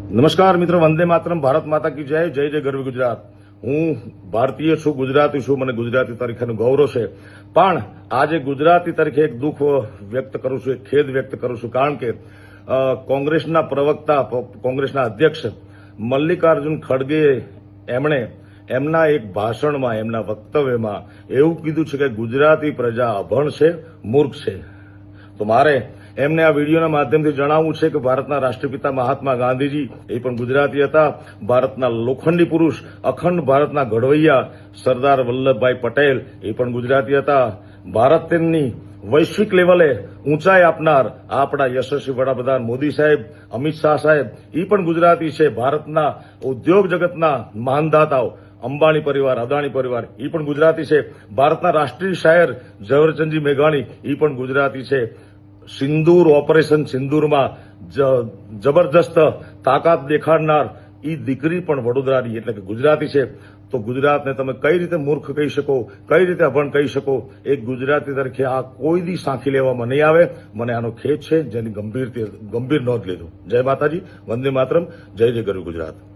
નમસ્કાર મિત્રો, વંદે માતરમ, ભારત માતા કી જય, જય જય ગરવી ગુજરાત. હું ભારતીય છું, ગુજરાતી છું, મને ગુજરાતી તરીકેનું ગૌરવ છે. પણ આજે ગુજરાતી તરીકે એક દુઃખ વ્યક્ત કરું છું, એક ખેદ વ્યક્ત કરું છું, કારણ કે કોંગ્રેસના પ્રવક્તા, કોંગ્રેસના અધ્યક્ષ મલ્લિકાર્જુન ખડગે એમણે એમના એક ભાષણમાં, એમના વક્તવ્યમાં એવું કીધું છે કે ગુજરાતી પ્રજા અભણ છે, મૂર્ખ છે. તો મારે એમને આ વિડીયોના માધ્યમથી જણાવવું છે કે ભારતના રાષ્ટ્રપિતા મહાત્મા ગાંધીજી એ પણ ગુજરાતી હતા. ભારતના લોખંડી પુરુષ, અખંડ ભારતના ઘડવૈયા સરદાર વલ્લભભાઈ પટેલ એ પણ ગુજરાતી હતા. ભારતની વૈશ્વિક લેવલે ઊંચાઈ આપનાર આપણા યશસ્વી વડાપ્રધાન મોદી સાહેબ, અમિત શાહ સાહેબ એ પણ ગુજરાતી છે. ભારતના ઉદ્યોગ જગતના મહાનદાતાઓ અંબાણી પરિવાર, અદાણી પરિવાર એ પણ ગુજરાતી છે. ભારતના રાષ્ટ્રીય શાયર ઝવેરચંદજી મેઘાણી એ પણ ગુજરાતી છે. સિંદૂર, ઓપરેશન સિંદૂરમાં જબરદસ્ત તાકાત દેખાડનાર એ દીકરી પણ વડોદરાની એટલે કે ગુજરાતી છે. તો ગુજરાતને તમે કઈ રીતે મૂર્ખ કહી શકો, કઈ રીતે અભણ કહી શકો? એક ગુજરાતી તરીકે આ કોઈ દી સાંખી લેવામાં નહીં આવે. મને આનો ખેદ છે, જેની ગંભીર નોંધ લેજો. જય માતાજી, વંદે માતરમ, જય જય ગરવી ગુજરાત.